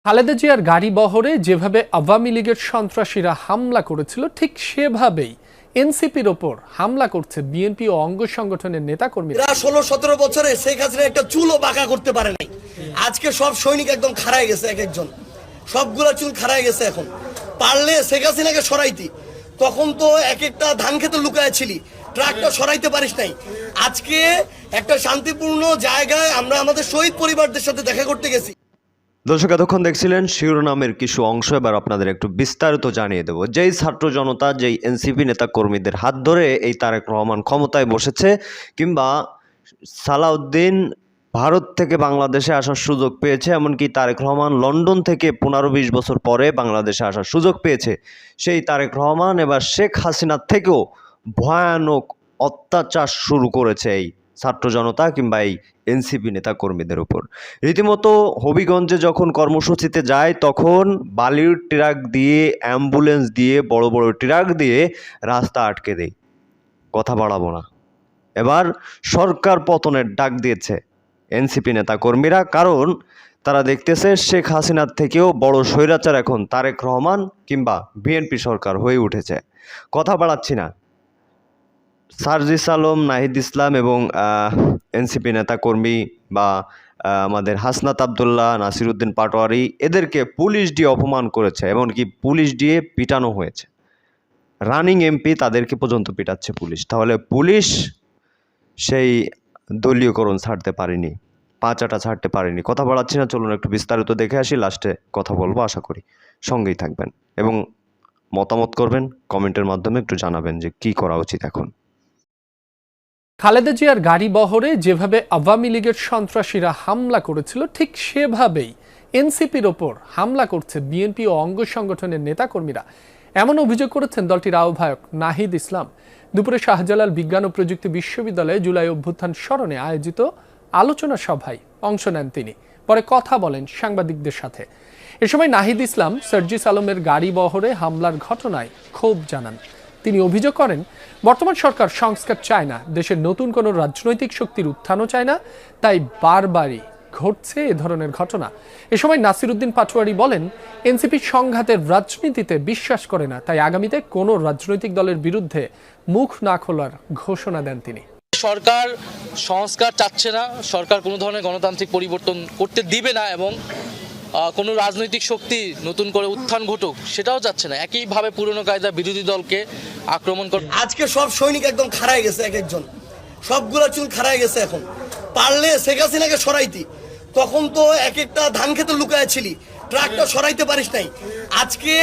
খালেদা জিয়ার গাড়ি বহরে যেভাবে আওয়ামী লীগের সন্ত্রাসীরা হামলা করেছিল ঠিক সেভাবেই এনসিপির ওপর হামলা করছে বিএনপি ও অঙ্গ সংগঠনের নেতাকর্মীরা। 16-17 বছরে শেখ হাসিনা একটা চুলও বাঁকা করতে পারে নাই। আজকে সব সৈনিক একদম খাড়ায় গেছে, এক একজন সবগুলা চুল খাড়ায় গেছে। এখন পারলে শেখ হাসিনাকে সরাইতি, তখন তো এক একটা ধান খেতে লুকায় ছিলি, ট্রাকটা সরাইতে পারিস নাই। আজকে একটা শান্তিপূর্ণ জায়গায় আমরা আমাদের শহীদ পরিবারদের সাথে দেখা করতে গেছি। দর্শক, এতক্ষণ দেখছিলেন শিরোনামের কিছু অংশ। এবার আপনাদের একটু বিস্তারিত জানিয়ে দেব। যেই ছাত্র জনতা, যেই এনসিপি নেতা কর্মীদের হাত ধরে এই তারেক রহমান ক্ষমতায় বসেছে, কিংবা সালাউদ্দিন ভারত থেকে বাংলাদেশে আসার সুযোগ পেয়েছে, এমনকি তারেক রহমান লন্ডন থেকে 15-20 বছর পরে বাংলাদেশে আসার সুযোগ পেয়েছে, সেই তারেক রহমান এবার শেখ হাসিনার থেকেও ভয়ানক অত্যাচার শুরু করেছে এই ছাত্র জনতা কিংবা এই এনসিপি নেতা কর্মীদের উপর। রীতিমতো হবিগঞ্জে যখন কর্মসূচিতে যায় তখন বালির ট্রাক দিয়ে, অ্যাম্বুলেন্স দিয়ে, বড় বড় ট্রাক দিয়ে রাস্তা আটকে দেয়। কথা বাড়াবো না, এবার সরকার পতনের ডাক দিয়েছে এনসিপি নেতা কর্মীরা, কারণ তারা দেখতেছে শেখ হাসিনার থেকেও বড় স্বৈরাচার এখন তারেক রহমান কিংবা বিএনপি সরকার হয়ে উঠেছে। কথা বাড়াচ্ছি না, সার্জিস আলম, নাহিদ ইসলাম এবং এনসিপি নেতাকর্মী বা আমাদের হাসনাত আবদুল্লাহ, নাসিরউদ্দিন পাটোয়ারি, এদেরকে পুলিশ দিয়ে অপমান করেছে, এমনকি পুলিশ দিয়ে পিটানো হয়েছে। রানিং এমপি তাদেরকে পর্যন্ত পিটাচ্ছে পুলিশ। তাহলে পুলিশ সেই দলীয়করণ ছাড়তে পারেনি, পাঁচাটা ছাড়তে পারেনি। কথা বাড়াচ্ছি না, চলুন একটু বিস্তারিত দেখে আসি, লাস্টে কথা বলবো। আশা করি সঙ্গেই থাকবেন এবং মতামত করবেন, কমেন্টের মাধ্যমে একটু জানাবেন যে কি করা উচিত এখন। খালেদা জিয়ার গাড়ি বহরে যেভাবে আওয়ামী লীগের সন্ত্রাসীরা হামলা করেছিল ঠিক সেভাবেই এনসিপির ওপর হামলা করছে বিএনপি ও অঙ্গ সংগঠনের নেতাকর্মীরা। এমন অভিযোগ করেছেন দলটির আহ্বায়ক নাহিদ ইসলাম। দুপুরে শাহজালাল বিজ্ঞান ও প্রযুক্তি বিশ্ববিদ্যালয়ে জুলাই অভ্যুত্থান স্মরণে আয়োজিত আলোচনা সভায় অংশ নেন তিনি। পরে কথা বলেন সাংবাদিকদের সাথে। এ সময় নাহিদ ইসলাম সার্জিস আলমের গাড়ি বহরে হামলার ঘটনায় ক্ষোভ জানান। তিনি অভিযোগ করেন, বর্তমান সরকার সংস্কার চায় না, দেশের নতুন কোনো রাজনৈতিক শক্তির উত্থানও চায় না, তাই বারবারই ঘটছে এ ধরনের ঘটনা। এ সময় নাসিরউদ্দিন পাটোয়ারি বলেন, এনসিপি সংঘাতের রাজনীতিতে বিশ্বাস করে না, তাই আগামীতে কোনো রাজনৈতিক দলের বিরুদ্ধে মুখ না খোলার ঘোষণা দেন তিনি। সরকার সংস্কার চাচ্ছে না, সরকার কোনো ধরনের গণতান্ত্রিক পরিবর্তন করতে দিবে না এবং কোনো রাজনৈতিক শক্তি নতুন করে উত্থান ঘটুক সেটাও চাচ্ছে না। একইভাবে পুরনো কায়দা বিরোধী দলকে আক্রমণ করে। আজকে সব সৈনিক একদম খাড়ায় গেছে, এক একজন সবগুলা চুল খাড়ায় গেছে। এখন পারলে শেখ হাসিনাকে সরাইতি, তখন তো এক একটা ধান খেতে লুকায় ছিলি, ট্রাকটা সরাইতে পারিস নাই। আজকে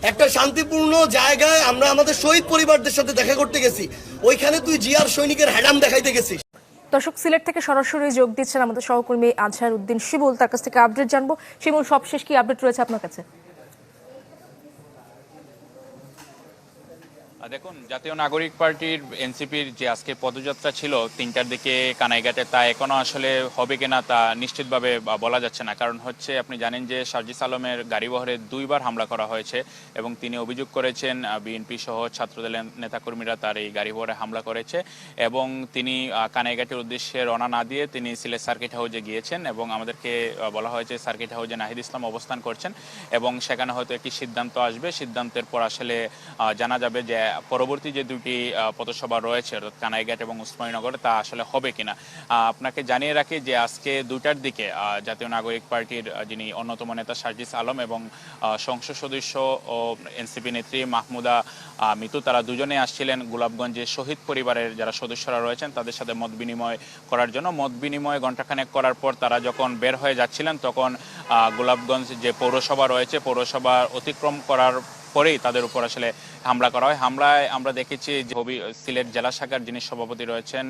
একটা শান্তিপূর্ণ জায়গায় আমরা আমাদের শহীদ পরিবারদের সাথে দেখা করতে গেছি, ওইখানে তুই জিয়ার সৈনিকের হ্যাডাম দেখাইতে গেছিস। দর্শক, সিলেট থেকে সরাসরি যোগ দিচ্ছেন আমাদের সহকর্মী আজহার উদ্দিন শিমুল, তার কাছ থেকে আপডেট জানবো। শিমুল, সবশেষ কি আপডেট রয়েছে আপনার কাছে? দেখুন, জাতীয় নাগরিক পার্টির এনসিপির যে আজকে পদযাত্রা ছিল 3টার দিকে কানাইঘাটে, তা এখনো আসলে হবে কিনা তা নিশ্চিতভাবে বলা যাচ্ছে না। কারণ হচ্ছে, আপনি জানেন যে সার্জিস আলমের গাড়িবহরে 2বার হামলা করা হয়েছে এবং তিনি অভিযোগ করেছেন বিএনপি সহ ছাত্রদলের নেতাকর্মীরা তার এই গাড়িবহরে হামলা করেছে এবং তিনি কানাইঘাটের উদ্দেশ্যে রওনা না দিয়ে তিনি সিলেট সার্কিট হাউসে গিয়েছেন এবং আমাদেরকে বলা হয়েছে সার্কিট হাউসে নাহিদ ইসলাম অবস্থান করছেন এবং সেখানে হয়তো একটি সিদ্ধান্ত আসবে। সিদ্ধান্তের পর আসলে জানা যাবে যে পরবর্তী যে 2টি পথসভা রয়েছে কানাইঘাট এবং উসমানীনগরে তা আসলে হবে কিনা। আপনাকে জানিয়ে রাখি যে আজকে 2টার দিকে জাতীয় নাগরিক পার্টির যিনি অন্যতম নেতা সার্জিস আলম এবং সংসদ সদস্য ও এনসিপি নেত্রী মাহমুদা মিতু, তারা দুজনে আসছিলেন গোলাপগঞ্জে শহীদ পরিবারের যারা সদস্যরা রয়েছেন তাদের সাথে মত বিনিময় করার জন্য। মত বিনিময় ঘণ্টাখানেক করার পর তারা যখন বের হয়ে যাচ্ছিলেন তখন গোলাপগঞ্জ যে পৌরসভা রয়েছে, পৌরসভা অতিক্রম করার পরেই তাদের উপর আসলে হামলা করা হয়। হামলায় আমরা দেখেছি যে সিলেট জেলা শাখার যিনি সভাপতি রয়েছেন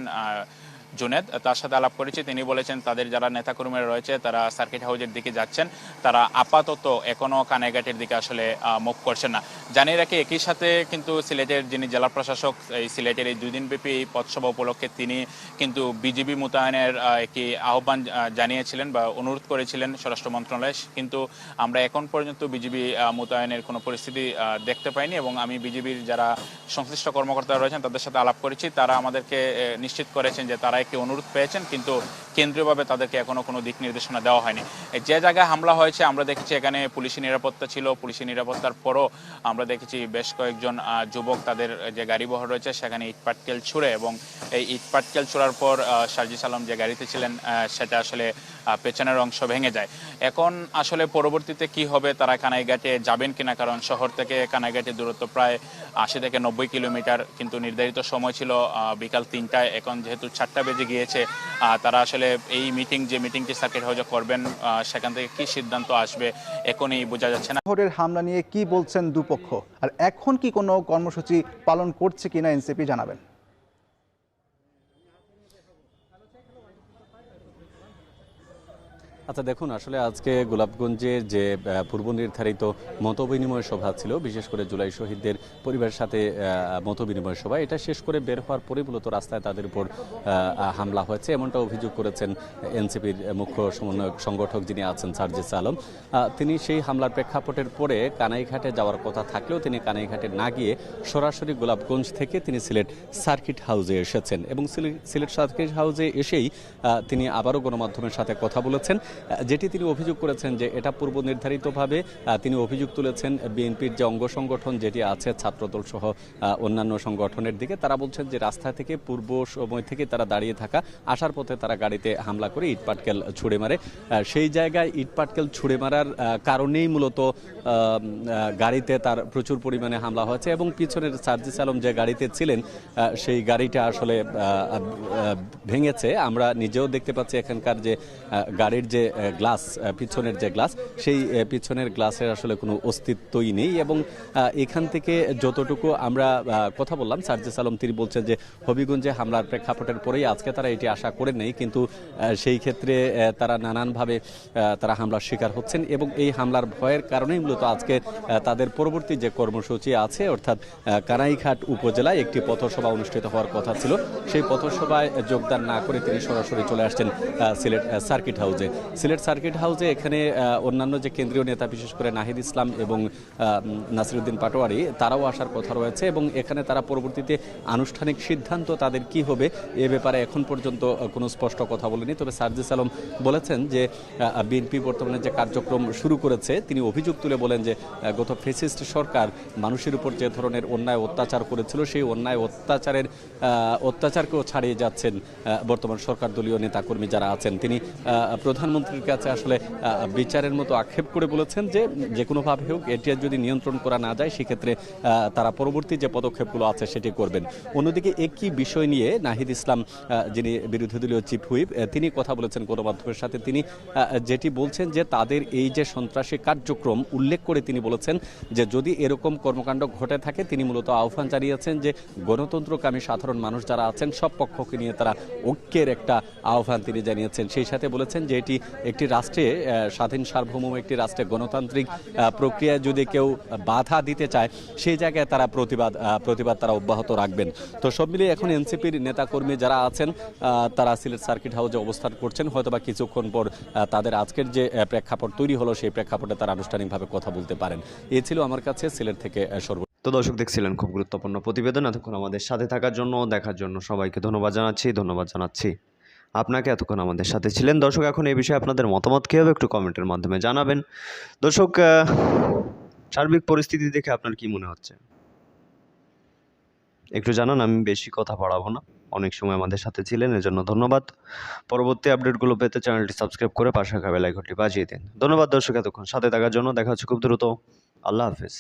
জুনেদ, তার সাথে আলাপ করেছি। তিনি বলেছেন তাদের যারা নেতাকর্মীরা রয়েছে তারা সার্কিট হাউসের দিকে যাচ্ছেন, তারা আপাতত এখনও কানাইঘাটের দিকে আসলে মুভ করছেন না। জানিয়ে রাখি একই সাথে কিন্তু সিলেটের যিনি জেলা প্রশাসক এই সিলেটের এই 2 দিনব্যাপী পথসভা উপলক্ষে তিনি কিন্তু বিজিবি মোতায়েনের একটি আহ্বান জানিয়েছিলেন বা অনুরোধ করেছিলেন স্বরাষ্ট্র মন্ত্রণালয়, কিন্তু আমরা এখন পর্যন্ত বিজিবি মোতায়েনের কোনো পরিস্থিতি দেখতে পাইনি এবং আমি বিজিবির যারা সংশ্লিষ্ট কর্মকর্তারা রয়েছেন তাদের সাথে আলাপ করেছি, তারা আমাদেরকে নিশ্চিত করেছেন যে তারা একটি অনুরোধ পেয়েছেন কিন্তু কেন্দ্রীয়ভাবে তাদেরকে এখনো কোনো দিক নির্দেশনা দেওয়া হয়নি। যে জায়গায় হামলা হয়েছে আমরা দেখেছি এখানে পুলিশি নিরাপত্তা ছিল, পুলিশি নিরাপত্তার পরও আমরা দেখেছি বেশ কয়েকজন যুবক তাদের যে গাড়ি বহর রয়েছে সেখানে ইটপাটকেল ছুঁড়ে এবং এই ইটপাটকেল ছোড়ার পর সার্জিস আলম যে গাড়িতে ছিলেন সেটা আসলে পেছনের অংশ ভেঙে যায়। এখন আসলে পরবর্তীতে কি হবে, তারা কানাইঘাটে যাবেন কিনা, কারণ শহর থেকে কানাইঘাটের দূরত্ব প্রায় 80 থেকে 90 কিলোমিটার, কিন্তু নির্ধারিত সময় ছিল বিকাল 3টায়, এখন যেহেতু 4টা বেজে গিয়েছে তারা আসলে এই মিটিংটি সার্কিট হাউসে করবেন সেখান থেকে কি সিদ্ধান্ত আসবে এখনই বোঝা যাচ্ছে না। শহরের হামলা নিয়ে কি বলছেন দুপক্ষ, আর এখন কি কোনো কর্মসূচি পালন করছে কিনা এনসিপি জানাবেন। আচ্ছা দেখুন, আসলে আজকে গোলাপগঞ্জের যে পূর্ব নির্ধারিত মতবিনিময় সভা ছিল, বিশেষ করে জুলাই শহীদদের পরিবারের সাথে মতবিনিময় সভা, এটা শেষ করে বের হওয়ার পরে মূলত রাস্তায় তাদের উপর হামলা হয়েছে, এমনটা অভিযোগ করেছেন এনসিপির মুখ্য সমন্বয়ক সংগঠক যিনি আছেন সার্জিস আলম। তিনি সেই হামলার প্রেক্ষাপটের পরে কানাইঘাটে যাওয়ার কথা থাকলেও তিনি কানাইঘাটে না গিয়ে সরাসরি গোলাপগঞ্জ থেকে তিনি সিলেট সার্কিট হাউসে এসেছেন এবং সিলেট সার্কিট হাউসে এসেই তিনি আবারও গণমাধ্যমের সাথে কথা বলেছেন, যেটি তিনি অভিযোগ করেছেন যে এটা পূর্ব নির্ধারিতভাবে তিনি অভিযোগ তুলেছেন বিএনপির যে অঙ্গ সংগঠন যেটি আছে ছাত্রদল সহ অন্যান্য সংগঠনের দিকে, তারা বলছেন যে রাস্তা থেকে পূর্ব সময় থেকে তারা দাঁড়িয়ে থাকা, আসার পথে তারা গাড়িতে হামলা করে ইটপাটকেল ছুঁড়ে মারে। সেই জায়গায় ইটপাটকেল ছুঁড়ে মারার কারণেই মূলত গাড়িতে তার প্রচুর পরিমাণে হামলা হয়েছে এবং পিছনের সার্জিস আলম যে গাড়িতে ছিলেন সেই গাড়িটা আসলে ভেঙেছে। আমরা নিজেও দেখতে পাচ্ছি এখানকার যে গাড়ির যে গ্লাস, পিছনের যে গ্লাস, সেই পিছনের গ্লাসের আসলে কোনো অস্তিত্বই নেই এবং এখান থেকে যতটুকু আমরা কথা বললাম সার্জিস আলম তিনি বলছেন যে হবিগঞ্জে হামলার প্রেক্ষাপটের পরেই আজকে তারা এটি আশা করে নেই, কিন্তু সেই ক্ষেত্রে তারা নানানভাবে তারা হামলার শিকার হচ্ছেন এবং এই হামলার ভয়ের কারণেই মূলত আজকে তাদের পরবর্তী যে কর্মসূচি আছে, অর্থাৎ কানাইঘাট উপজেলায় একটি পথসভা অনুষ্ঠিত হওয়ার কথা ছিল, সেই পথসভায় যোগদান না করে তিনি সরাসরি চলে আসছেন সিলেট সার্কিট হাউসে। সিলেট সার্কিট হাউসে এখানে অন্যান্য যে কেন্দ্রীয় নেতা বিশেষ করে নাহিদ ইসলাম এবং নাসিরউদ্দিন পাটোয়ারি তারাও আসার কথা রয়েছে এবং এখানে তারা পরবর্তীতে আনুষ্ঠানিক সিদ্ধান্ত তাদের কি হবে এ ব্যাপারে এখন পর্যন্ত কোনো স্পষ্ট কথা বলেনি। তবে সার্জিস আলম বলেছেন যে বিএনপি বর্তমানে যে কার্যক্রম শুরু করেছে, তিনি অভিযোগ তুলে বলেন যে গত ফ্যাসিস্ট সরকার মানুষের উপর যে ধরনের অন্যায় অত্যাচার করেছিল সেই অন্যায় অত্যাচারকেও ছাড়িয়ে যাচ্ছেন বর্তমান সরকার দলীয় নেতাকর্মী যারা আছেন। তিনি প্রধানমন্ত্রীর কাছে আসলে বিচারের মতো আক্ষেপ করে বলেছেন যে কোনোভাবে হোক এটি যদি নিয়ন্ত্রণ করা না যায় সেক্ষেত্রে তারা পরবর্তী যে পদক্ষেপগুলো আছে সেটি করবেন। অন্যদিকে একই বিষয় নিয়ে নাহিদ ইসলাম যিনি বিরোধী দলীয় চিফ হুইপ, তিনি কথা বলেছেন গণমাধ্যমের সাথে। তিনি যেটি বলছেন যে তাদের এই যে সন্ত্রাসী কার্যক্রম উল্লেখ করে তিনি বলেছেন যে যদি এরকম কর্মকাণ্ড ঘটে থাকে তিনি মূলত আহ্বান জানিয়েছেন যে গণতন্ত্রকামী সাধারণ মানুষ যারা আছেন সব পক্ষকে নিয়ে তারা ঐক্যের একটা আহ্বান তিনি জানিয়েছেন। সেই সাথে বলেছেন যে এটি একটি রাষ্ট্রে, স্বাধীন সার্বভৌম একটি রাষ্ট্রে গণতান্ত্রিক প্রক্রিয়ায় যদি কেউ বাধা দিতে চায় সেই জায়গায় তারা প্রতিবাদ তারা অব্যাহত রাখবেন। তো সব মিলিয়ে এখন এনসিপির নেতাকর্মী যারা আছেন তারা সিলেট সার্কিট হাউসে অবস্থান করছেন, হয়তোবা কিছুক্ষণ পর তাদের আজকের যে প্রেক্ষাপট তৈরি হলো সেই প্রেক্ষাপটে তারা আনুষ্ঠানিকভাবে কথা বলতে পারেন। এ ছিল আমার কাছে সিলেট থেকে তো দর্শক দেখছিলেন খুব গুরুত্বপূর্ণ প্রতিবেদন। এতক্ষণ আমাদের সাথে থাকার জন্য, দেখার জন্য সবাইকে ধন্যবাদ জানাচ্ছি। আপনাকে এতক্ষণ আমাদের সাথে ছিলেন। দর্শক এখন এই বিষয়ে আপনাদের মতামত কী হবে একটু কমেন্টের মাধ্যমে জানাবেন। দর্শক সার্বিক পরিস্থিতি দেখে আপনার কি মনে হচ্ছে একটু জানান। আমি বেশি কথা বাড়াবো না, অনেক সময় আমাদের সাথে ছিলেন, এজন্য ধন্যবাদ। পরবর্তী আপডেটগুলো পেতে চ্যানেলটি সাবস্ক্রাইব করে পাশে থাকা বেল আইকনটি বাজিয়ে দিন। ধন্যবাদ দর্শক এতক্ষণ সাথে থাকার জন্য। দেখা হচ্ছে খুব দ্রুত। আল্লাহ হাফেজ।